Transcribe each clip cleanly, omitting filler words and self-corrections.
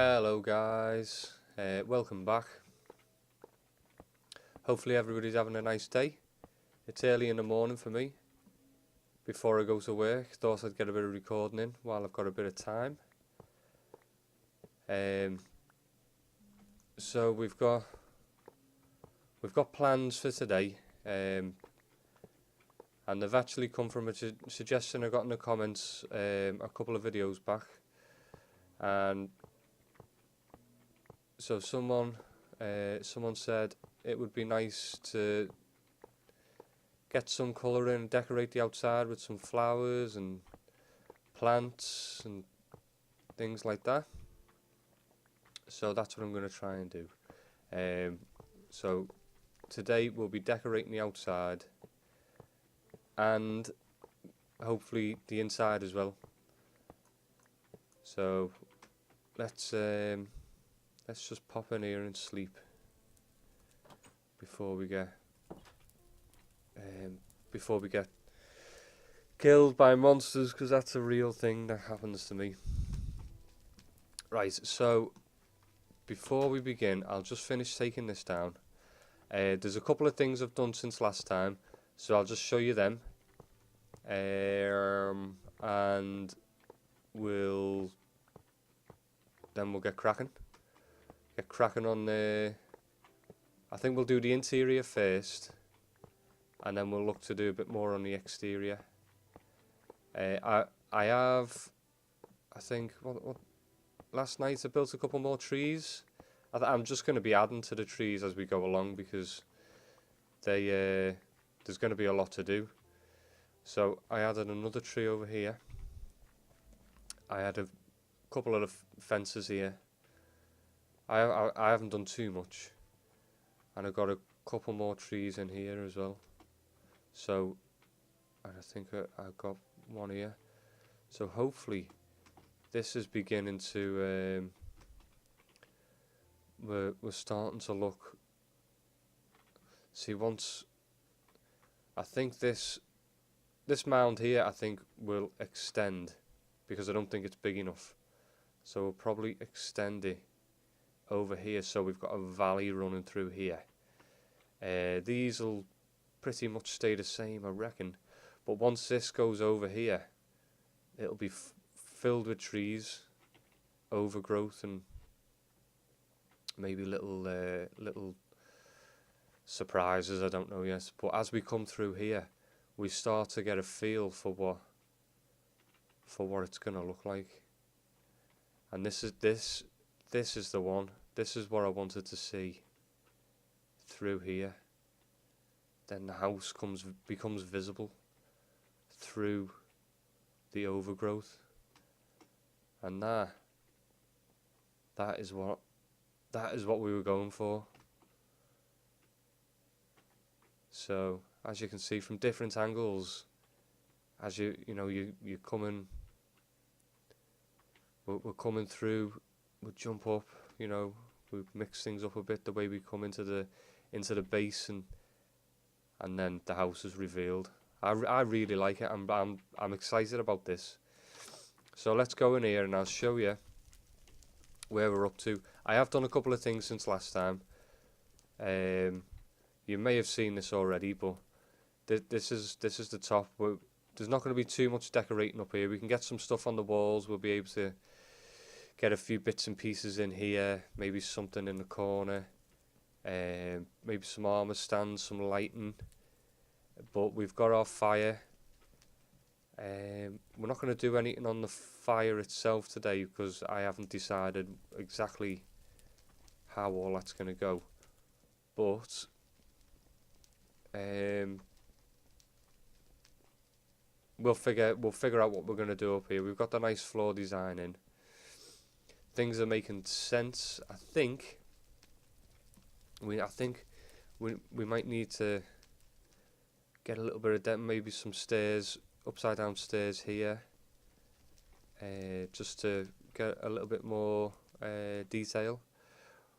Hello guys, welcome back. Hopefully everybody's having a nice day. It's early in the morning for me. Before I go to work, thought I'd get a bit of recording in while I've got a bit of time. So we've got plans for today, and they've actually come from a suggestion I got in the comments a couple of videos back, and so someone said it would be nice to get some colour in and decorate the outside with some flowers and plants and things like that. So that's what I'm going to try and do. So today we'll be decorating the outside and hopefully the inside as well. So let's just pop in here and sleep before we get killed by monsters, because that's a real thing that happens to me. Right, so before we begin, I'll just finish taking this down. There's a couple of things I've done since last time, so I'll just show you them, and we'll get cracking. On the. I think we'll do the interior first, and then we'll look to do a bit more on the exterior. I think last night I built a couple more trees. I'm just going to be adding to the trees as we go along, because there's going to be a lot to do. So I added another tree over here. I had a couple of fences here. I haven't done too much, and I've got a couple more trees in here as well. So, and I think I've got one here. So hopefully this is beginning to we're starting to look. See, once I think this mound here, I think will extend, because I don't think it's big enough. So we'll probably extend it over here, so we've got a valley running through here. These will pretty much stay the same, I reckon. But once this goes over here, it'll be filled with trees, overgrowth, and maybe little surprises, I don't know yet. But as we come through here, we start to get a feel for what it's gonna look like. And this is the one. This is what I wanted to see through here. Then the house becomes visible through the overgrowth, and that is what we were going for. So as you can see from different angles, as you're coming, we're coming through, we jump up, we mix things up a bit the way we come into the base, and then the house is revealed. I really like it. I'm excited about this. So let's go in here and I'll show you where we're up to. I have done a couple of things since last time. You may have seen this already, but this is the top. There's not going to be too much decorating up here. We can get some stuff on the walls. We'll be able to get a few bits and pieces in here. Maybe something in the corner. Maybe some armor stands, some lighting. But we've got our fire. We're not going to do anything on the fire itself today, because I haven't decided exactly how all that's going to go. But we'll figure out what we're going to do up here. We've got the nice floor design in. Things are making sense. I think we might need to get a little bit of depth, maybe some stairs, upside down stairs here, just to get a little bit more detail.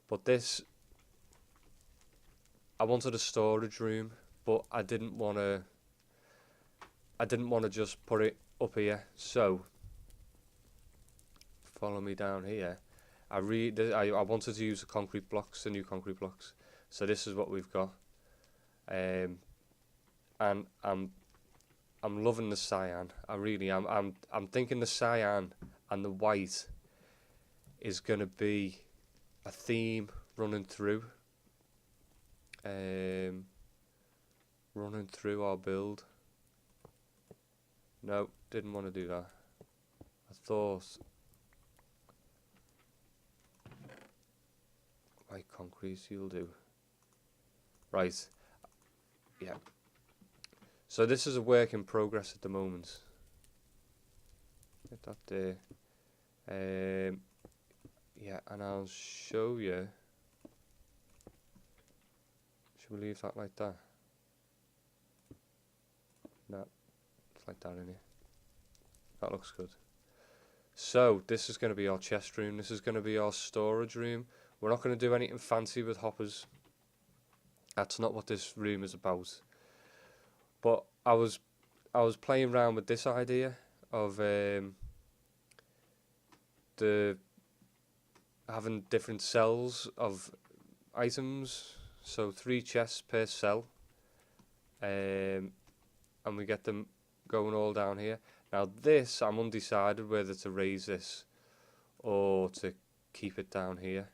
But this, I wanted a storage room, but I didn't want to just put it up here. So follow me down here. I wanted to use the concrete blocks, the new concrete blocks. So this is what we've got. And I'm loving the cyan. I really am. I'm thinking the cyan and the white is gonna be a theme running through our build. No, didn't want to do that. I thought white concrete you'll do. Right. Yeah. So this is a work in progress at the moment. Get that there. Yeah, and I'll show you. Should we leave that like that? No, it's like that in here. That looks good. So this is going to be our chest room. This is going to be our storage room. We're not going to do anything fancy with hoppers. That's not what this room is about. But I was playing around with this idea of having different cells of items. So 3 chests per cell. And we get them going all down here. Now this, I'm undecided whether to raise this or to keep it down here.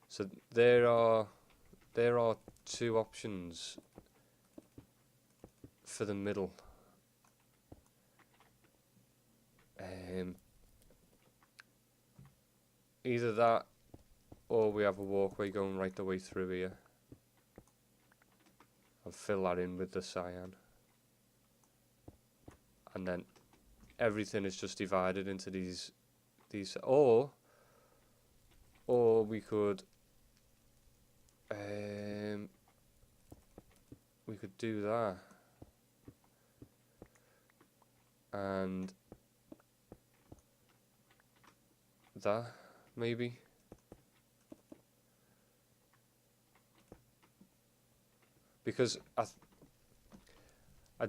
So there are 2 options for the middle. Either that or we have a walkway going right the way through here. I'll fill that in with the cyan. And then everything is just divided into these or we could do that and that maybe. Because I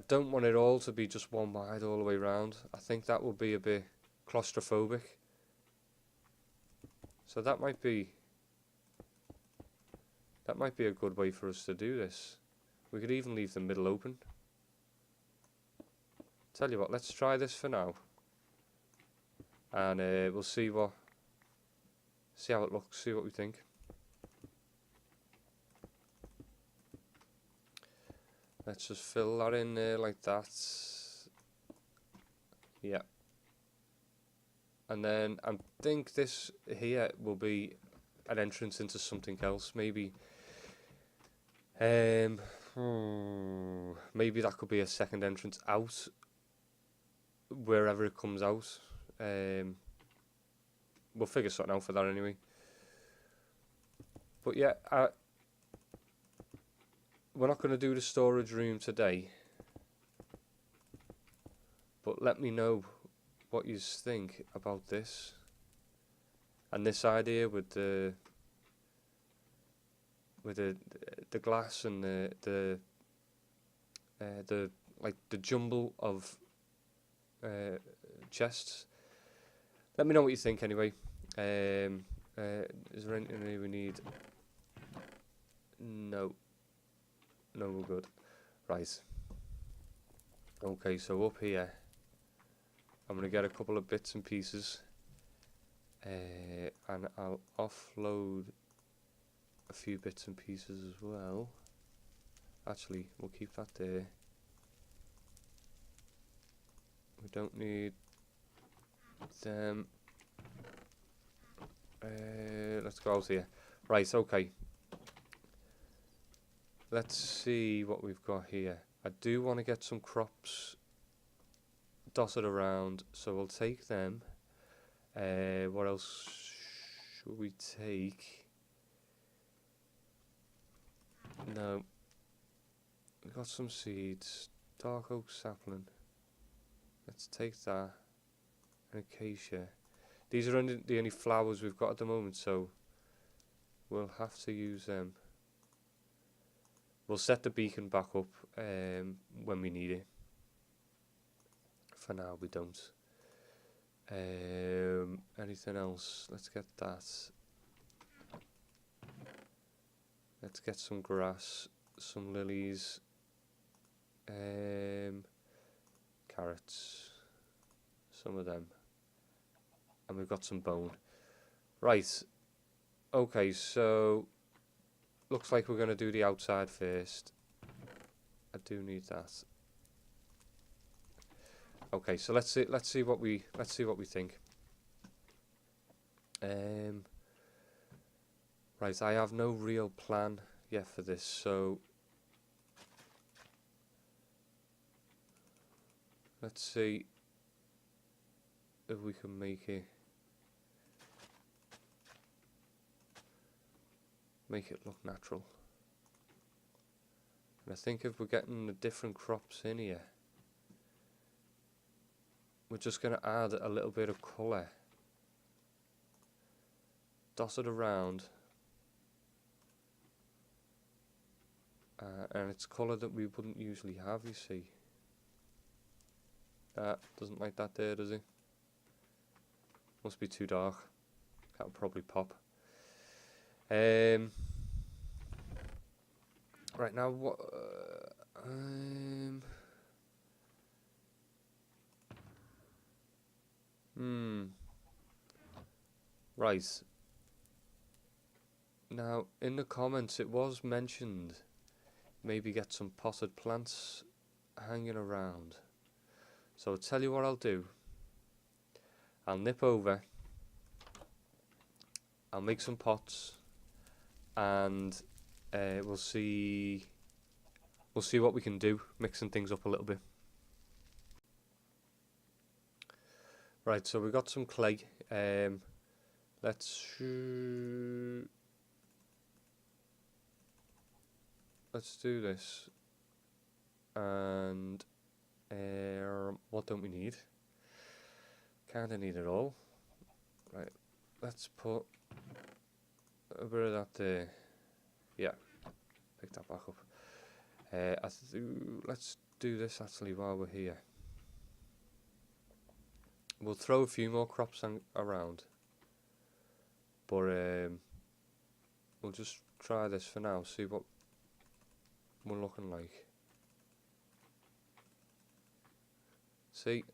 don't want it all to be just one wide all the way around. I think that would be a bit claustrophobic. So that might be a good way for us to do this. We could even leave the middle open. Tell you what, let's try this for now. And we'll see how it looks, see what we think. Let's just fill that in there like that. Yeah. And then I think this here will be an entrance into something else. Maybe maybe that could be a second entrance out, wherever it comes out. We'll figure something out for that anyway. But yeah, we're not going to do the storage room today, but let me know what you think about this and this idea with the glass and the like the jumble of chests. Let me know what you think anyway. Is there anything we need? No, we're good. Right. Okay, so up here I'm going to get a couple of bits and pieces, and I'll offload a few bits and pieces as well. Actually, we'll keep that there. We don't need them. Let's go out here. Right, okay. Let's see what we've got here. I do want to get some crops dotted around, so we'll take them. What else should we take? No. We've got some seeds. Dark oak sapling. Let's take that. And acacia. These are the only flowers we've got at the moment, so we'll have to use them. We'll set the beacon back up when we need it. For now, we don't. Anything else? Let's get that. Let's get some grass, some lilies, carrots, some of them, and we've got some bone. Right, okay, so looks like we're going to do the outside first. I do need that. Okay, so let's see what we think. Right, I have no real plan yet for this, so let's see if we can make it look natural. And I think if we're getting the different crops in here, we're just going to add a little bit of colour, dot it around, and it's colour that we wouldn't usually have, you see. Doesn't like that there, does he? Must be too dark. That'll probably pop. Right now, what? Right. Now, in the comments, it was mentioned maybe get some potted plants hanging around. So I'll tell you what I'll do. I'll nip over, I'll make some pots, and we'll see what we can do, mixing things up a little bit. Right, so we've got some clay. Let's do this. And what don't we need? Kinda need it all. Right, let's put a bit of that there. Yeah, pick that back up. Let's do this actually while we're here. We'll throw a few more crops around, but we'll just try this for now, see what we're looking like. See,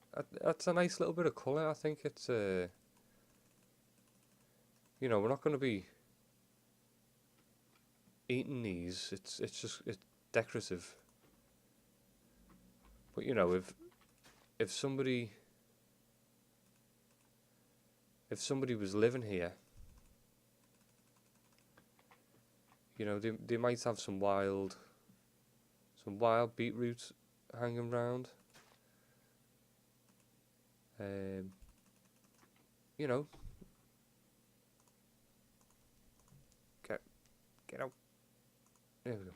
that's a nice little bit of colour. I think it's you know, we're not going to be eating these. It's decorative. But you know, if somebody was living here, you know, they might have some wild beetroot hanging around. You know, get out. There we go.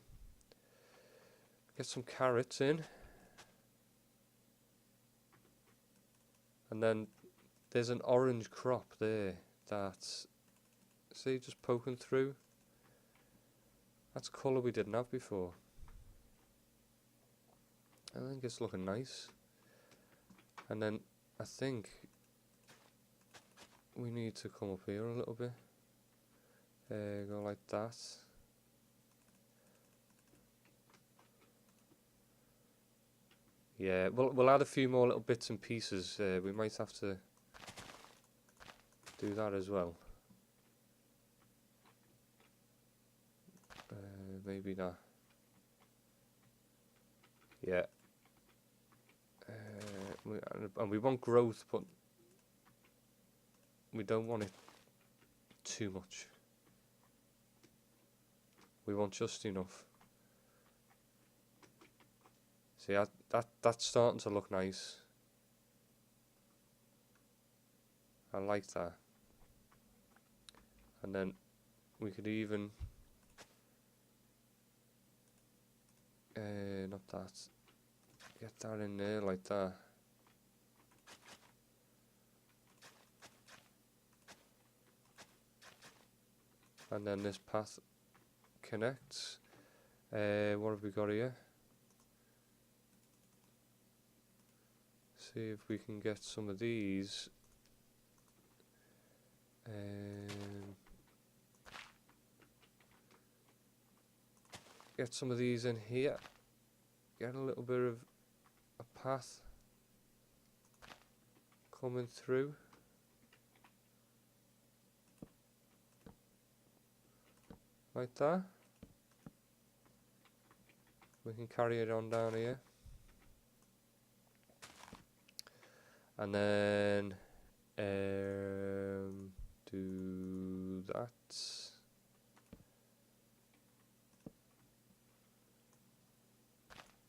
Get some carrots in, and then there's an orange crop there that's, see, just poking through. That's colour we didn't have before. I think it's looking nice. And then I think we need to come up here a little bit. Go like that. Yeah, we'll add a few more little bits and pieces. We might have to do that as well. Maybe not. Yeah. And we want growth, but we don't want it too much. We want just enough. See, that's starting to look nice. I like that. And then we could even not that. Get that in there like that. And then this path connects. What have we got here? See if we can get some of these Get some of these in here. Get a little bit of a path coming through. Like that. We can carry it on down here. And then do that.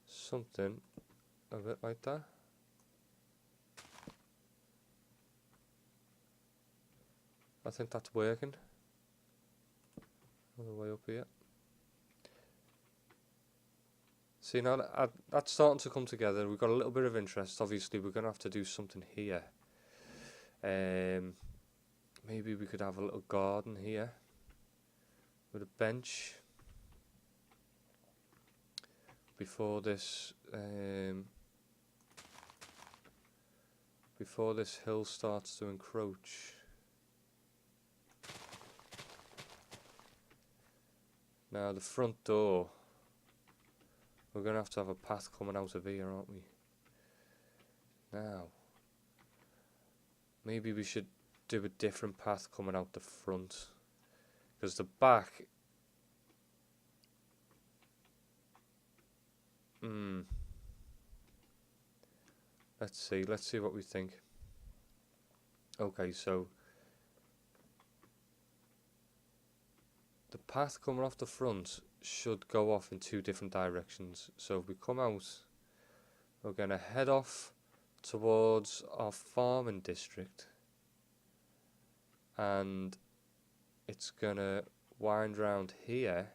Something a bit like that. I think that's working. All the way up here. See, now that's starting to come together. We've got a little bit of interest. Obviously, we're going to have to do something here. Maybe we could have a little garden here with a bench before this hill starts to encroach. Now the front door, we're going to have a path coming out of here, aren't we? Now, maybe we should do a different path coming out the front, because the back, let's see what we think. Okay, so the path coming off the front should go off in two different directions. So if we come out, we're going to head off towards our farming district, and it's going to wind round here,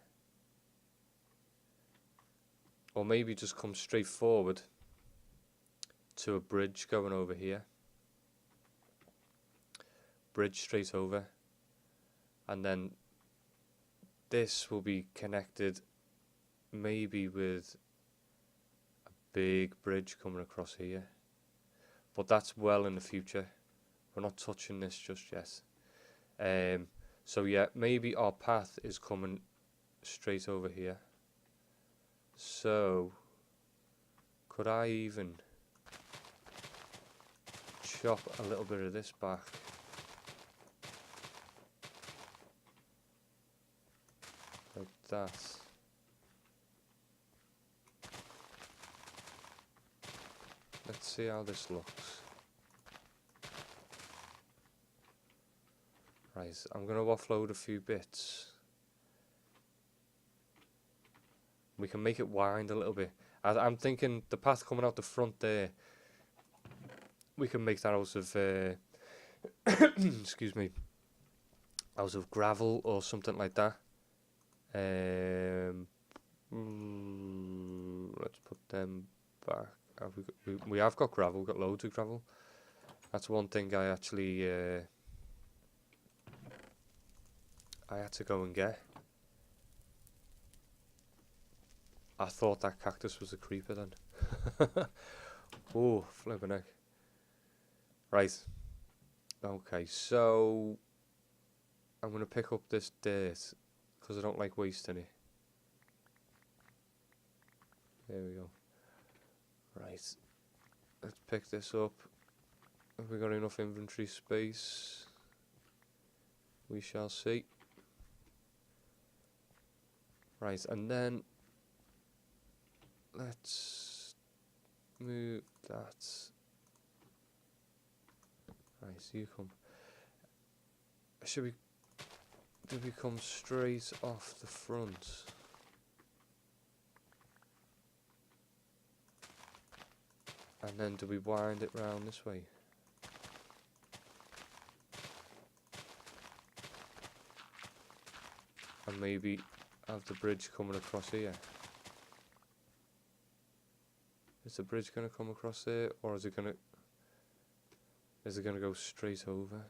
or maybe just come straight forward to a bridge going over here. Bridge straight over, and then this will be connected maybe with a big bridge coming across here, but that's well in the future. We're not touching this just yet. So yeah, maybe our path is coming straight over here. So could I even chop a little bit of this back? Like that. Let's see how this looks. Right, I'm going to offload a few bits. We can make it wind a little bit. I'm thinking the path coming out the front there, we can make that out of, excuse me, out of gravel or something like that. Let's put them back. We have got gravel. We've got loads of gravel. That's one thing I actually I had to go and get. I thought that cactus was a creeper then. Oh, flipping heck. Right. Okay, so I'm going to pick up this dirt because I don't like wasting it. There we go. Right. Let's pick this up. Have we got enough inventory space? We shall see. Right, and then let's move that. Right, so you come. Do we come straight off the front? And then do we wind it round this way? And maybe have the bridge coming across here? Is the bridge going to come across there, or is it going to go straight over?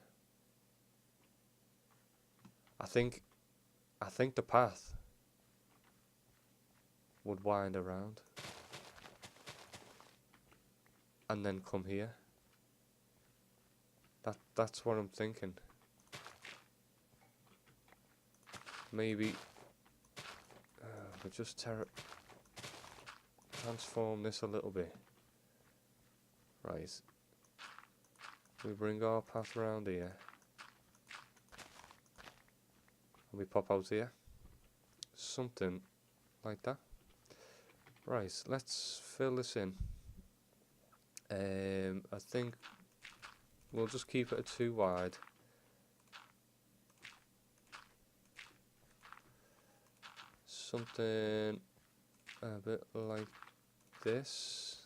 I think the path would wind around and then come here. That's what I'm thinking. maybe we'll just transform this a little bit. Right. We bring our path around here. And we pop out here. Something like that. Right, let's fill this in. I think we'll just keep it 2 wide. Something a bit like this.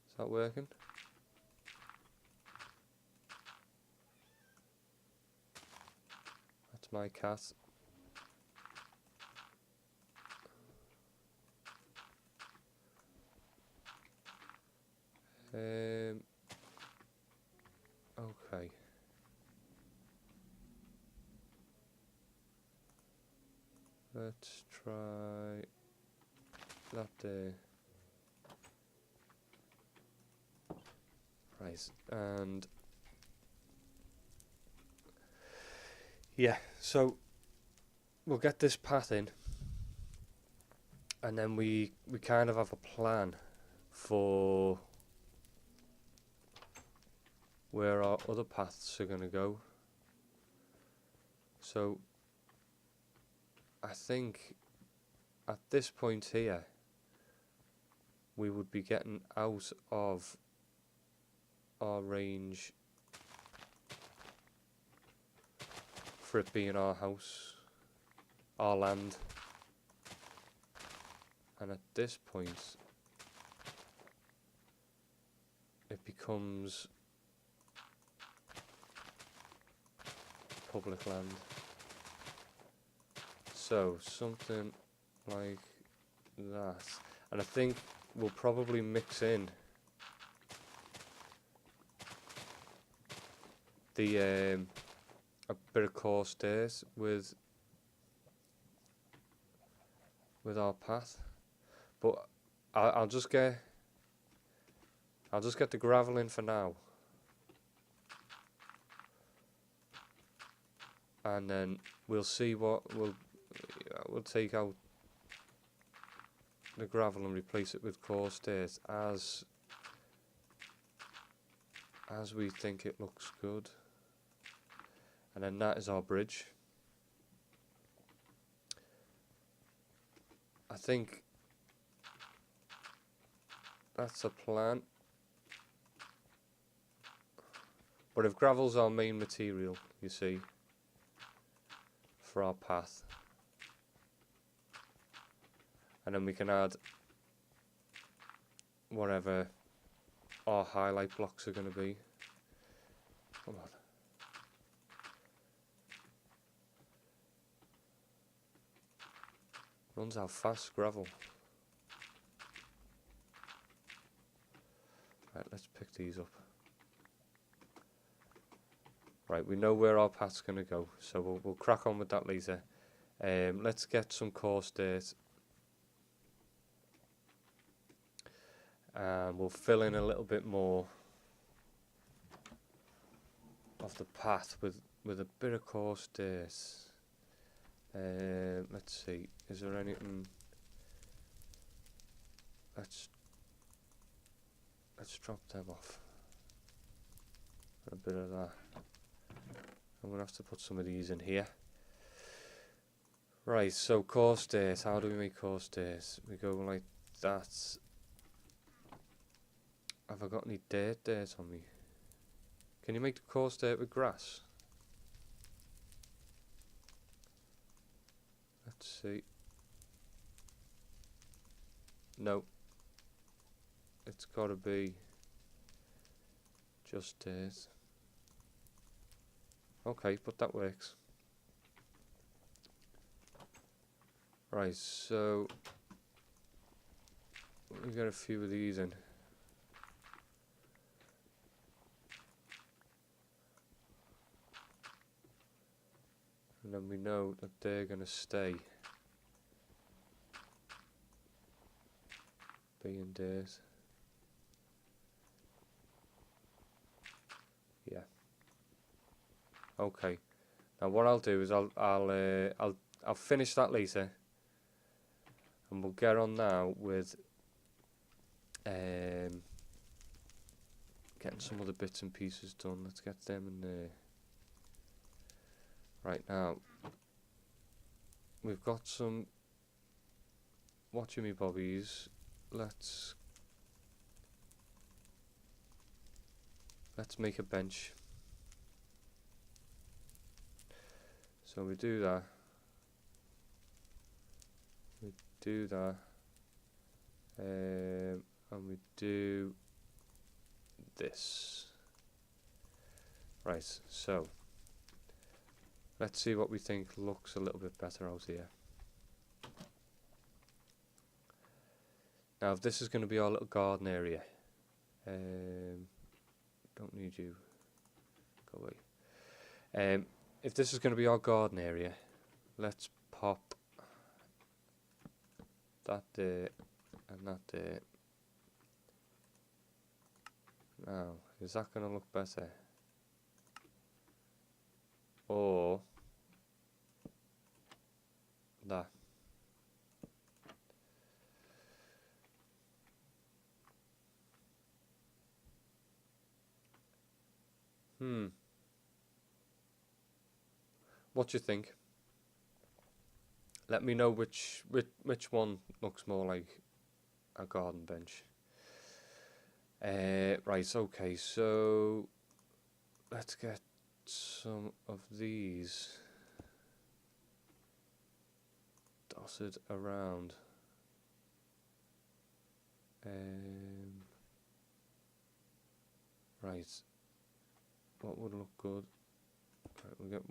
Is that working? That's my cat. Okay. Let's try that there. Right, and yeah, so we'll get this path in, and then we kind of have a plan for where our other paths are going to go. So I think at this point here we would be getting out of our range for it being our house, our land, and at this point it becomes public land. So something like that, and I think we'll probably mix in the a bit of coarse stairs with our path, but I'll just get the gravel in for now, and then we'll see what we'll take out the gravel and replace it with coarse stairs as we think it looks good. And then that is our bridge. I think that's a plan. But if gravel's our main material, you see, for our path, and then we can add whatever our highlight blocks are going to be. Come on. Runs out fast, gravel. Right, let's pick these up. Right, we know where our path's going to go, so we'll crack on with that later. Let's get some coarse dirt. And we'll fill in a little bit more of the path with a bit of coarse dirt. Let's see, is there anything? Let's drop them off. A bit of that. I'm gonna have to put some of these in here. Right, so coarse dirt. How do we make coarse dirt? We go like that. Have I got any dirt on me? Can you make the coarse dirt with grass? Let's see. No. It's gotta be just dirt. Okay, but that works. Right, so we got a few of these in. And then we know that they're gonna stay being dirt. Yeah. Okay. Now what I'll do is I'll finish that later, and we'll get on now with getting some other bits and pieces done. Let's get them in there. Right now, we've got some watching me bobbies. Let's make a bench. So we do that. We do that. And we do this. Right, so let's see what we think looks a little bit better out here. Now, if this is going to be our little garden area, don't need you, go away. If this is going to be our garden area, let's pop that there and that there. Now, is that going to look better? Or that? What do you think? Let me know which one looks more like a garden bench. Right, okay, so let's get some of these dotted around. Right, what would look good? Right, we'll get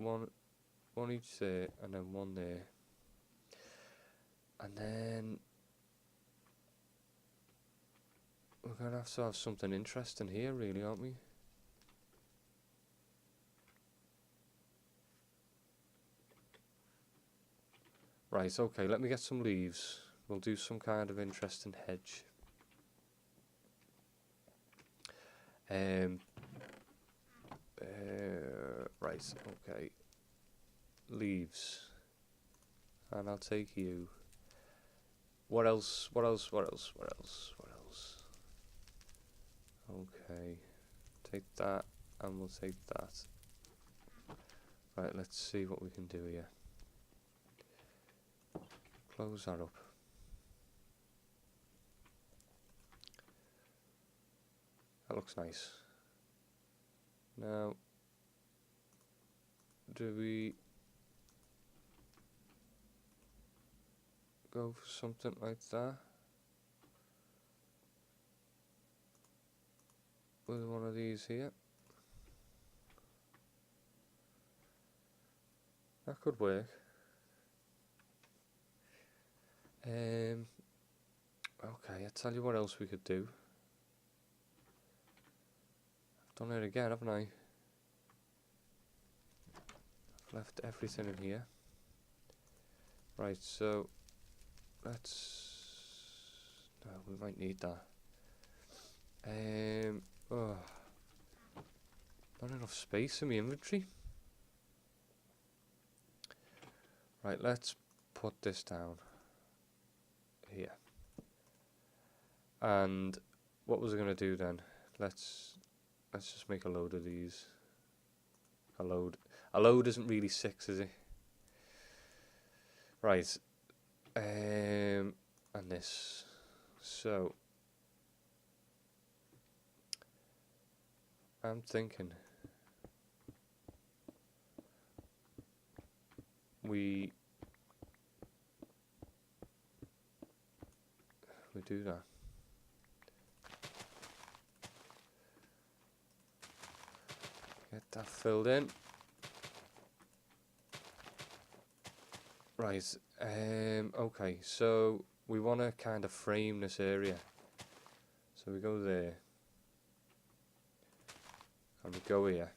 one each there, and then one there, and then we're gonna have to have something interesting here, really, aren't we? Right, okay, let me get some leaves. We'll do some kind of interesting hedge. Right, okay. Leaves. And I'll take you. What else? What else? What else? What else? What else? Okay. Take that, and we'll take that. Right, let's see what we can do here. Close that up. That looks nice. Now, do we go for something like that? With one of these here? That could work. Okay, I'll tell you what else we could do. I've done it again, haven't I? I've left everything in here. Right, so let's... No, we might need that. Oh, not enough space in my inventory. Right, let's put this down here. And what was I going to do then? Let's just make a load of these. A load isn't really 6, is it? Right. And this. So I'm thinking we do that. Get that filled in. Right, okay, so we want to kind of frame this area. So we go there. And we go here.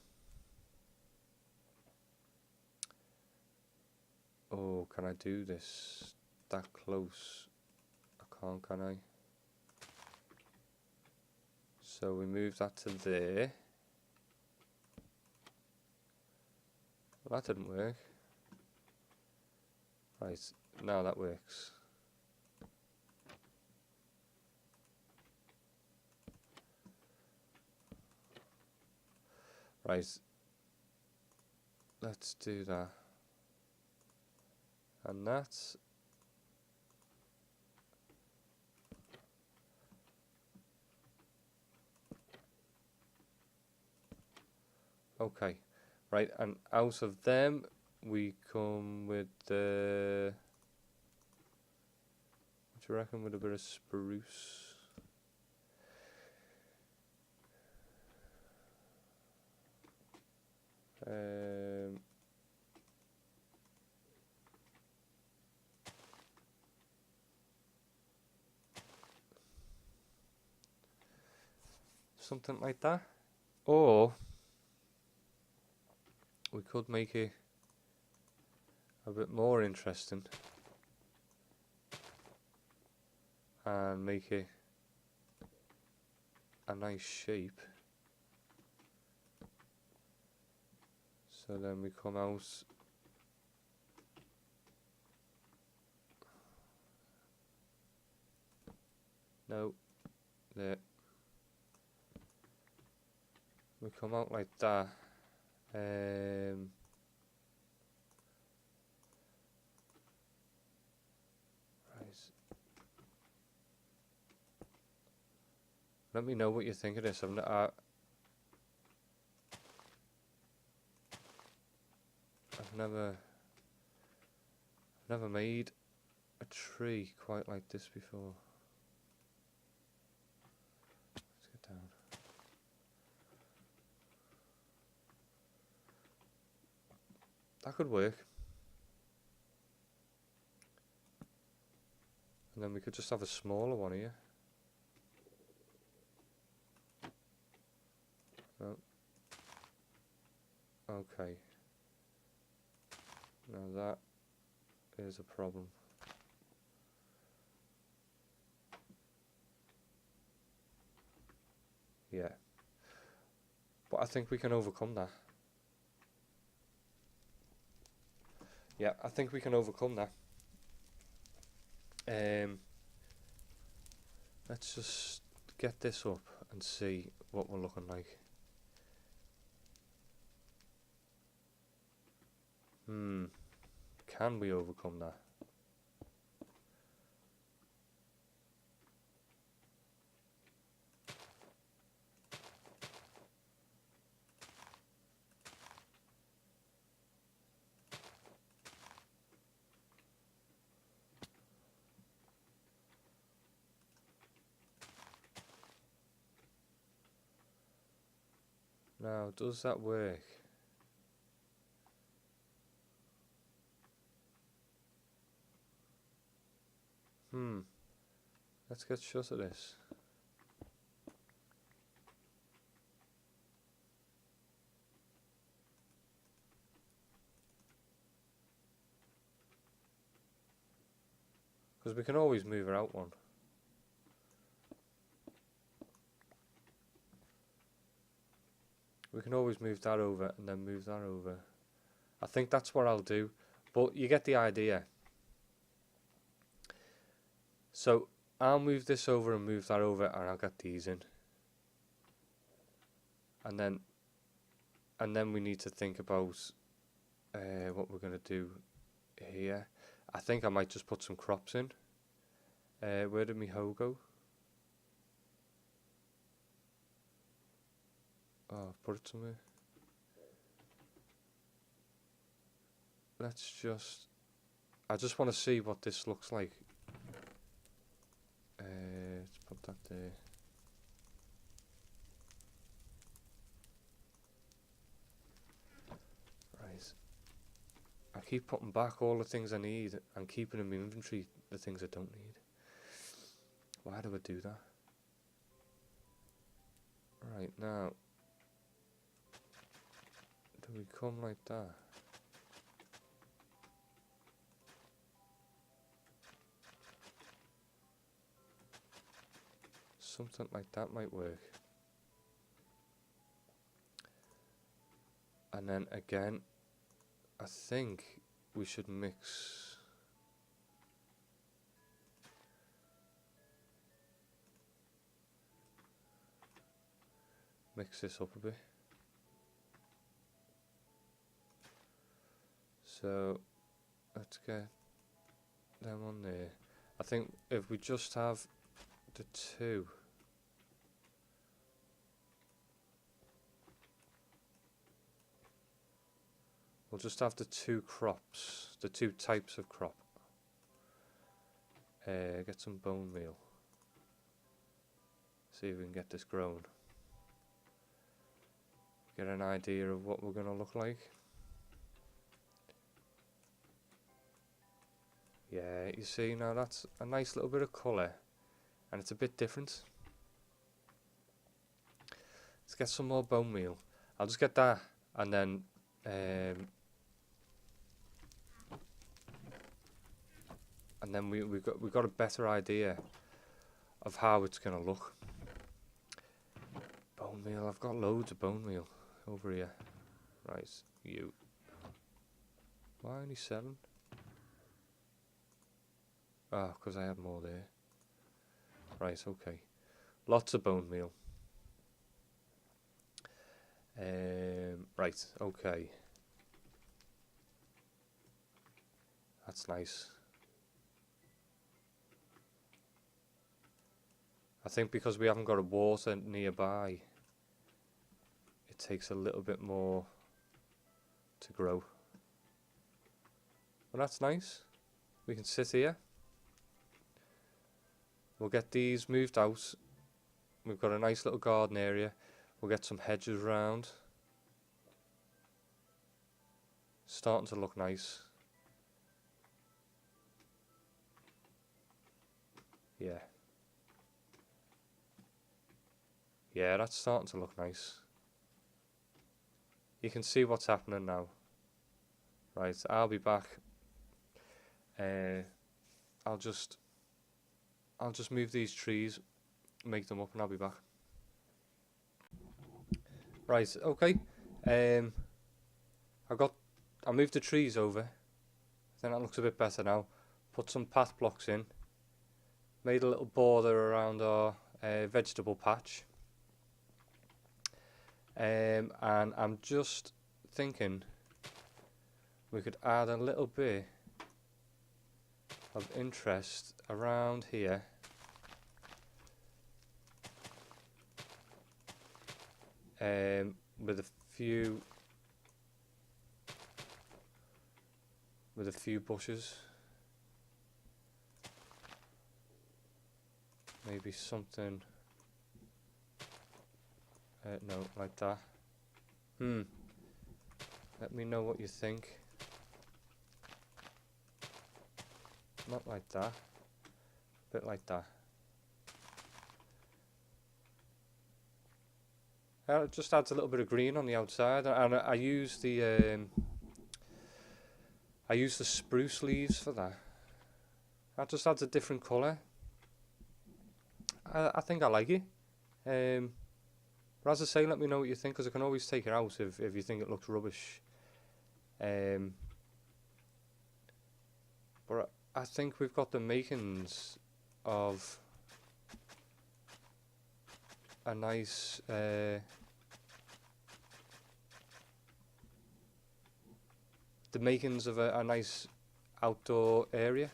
Oh, can I do this that close? I can't, can I? So we move that to there. Well, that didn't work. Right, now that works. Right, let's do that. And that's... Okay, right, and out of them we come with the... What do you reckon, with a bit of spruce? Something like that. Or we could make it a bit more interesting and make it a nice shape. So then we come out there. We come out like that. Right. Let me know what you think of this. I've never made a tree quite like this before. Let's get down. That could work. And then we could just have a smaller one here. No. Okay. Now that is a problem. Yeah. But I think we can overcome that. Yeah, I think we can overcome that. Let's just get this up and see what we're looking like. Can we overcome that? Now, does that work? Let's get shut of this. Because we can always move her out one. We can always move that over and then move that over. I think that's what I'll do. But you get the idea. So I'll move this over and move that over, and I'll get these in. And then we need to think about what we're going to do here. I think I might just put some crops in. Where did my hoe go? Oh, I've put it somewhere. I just want to see what this looks like. Let's put that there. Right. I keep putting back all the things I need and keeping in my inventory the things I don't need. Why do I do that? Right, now, do we come like that? Something like that might work. And then again, I think we should mix this up a bit. So let's get them on there. I think if we just have the two, we'll just have the two crops, the two types of crop. Get some bone meal. See if we can get this grown. Get an idea of what we're going to look like. Yeah, you see now that's a nice little bit of colour and it's a bit different. Let's get some more bone meal. I'll just get that and then we got a better idea of how it's gonna look. Bone meal, I've got loads of bone meal over here. Right, you. Why only 7? Ah, because I had more there. Right, okay. Lots of bone meal. Right, okay. That's nice. I think because we haven't got a water nearby, it takes a little bit more to grow. Well, that's nice. We can sit here. We'll get these moved out. We've got a nice little garden area. We'll get some hedges around. Starting to look nice. Yeah. Yeah, that's starting to look nice. You can see what's happening now. Right, I'll be back. I'll just move these trees, make them up, and I'll be back. Right, okay. I moved the trees over. I think that looks a bit better now. Put some path blocks in. Made a little border around our vegetable patch. And I'm just thinking we could add a little bit of interest around here. With a few bushes. Maybe something no, like that. Let me know what you think. Not like that. A bit like that. It just adds a little bit of green on the outside, and I use the spruce leaves for that. That just adds a different colour. I think I like it. But as I say, let me know what you think, because I can always take it out if you think it looks rubbish. But I think we've got the makings of a nice the makings of a nice outdoor area.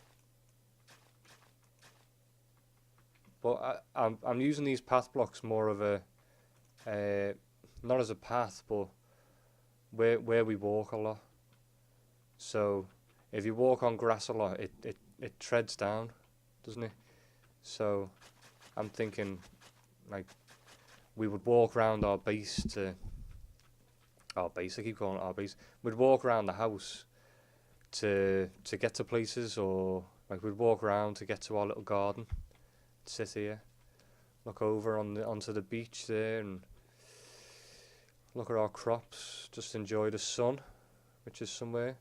But I'm using these path blocks more of a not as a path, but where we walk a lot. So if you walk on grass a lot, it treads down, doesn't it? So I'm thinking like we would walk around our base to our base. I keep calling it our base. We'd walk around the house to get to places, or like we'd walk around to get to our little garden. Sit here, look over onto the beach there, and look at our crops. Just enjoy the sun, which is somewhere.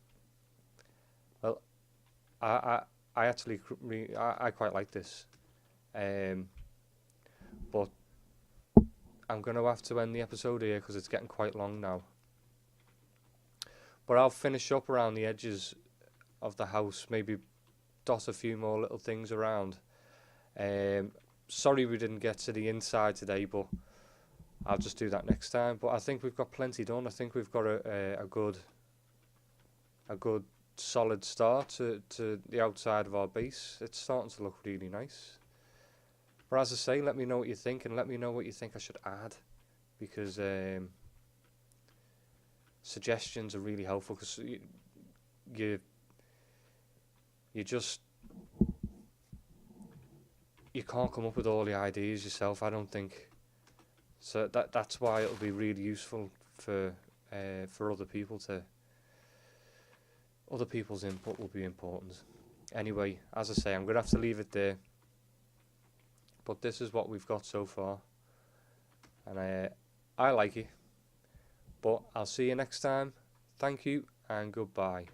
Well, I actually I quite like this, but I'm gonna have to end the episode here because it's getting quite long now. But I'll finish up around the edges of the house, maybe dot a few more little things around. Sorry we didn't get to the inside today, but I'll just do that next time. But I think we've got plenty done. I think we've got a good solid start to the outside of our base. It's starting to look really nice. But as I say, let me know what you think, and let me know what you think I should add, because suggestions are really helpful, because you can't come up with all the ideas yourself, I don't think. So that's why it'll be really useful for other people to. Other people's input will be important. Anyway, as I say, I'm going to have to leave it there. But this is what we've got so far. And I like it. But I'll see you next time. Thank you and goodbye.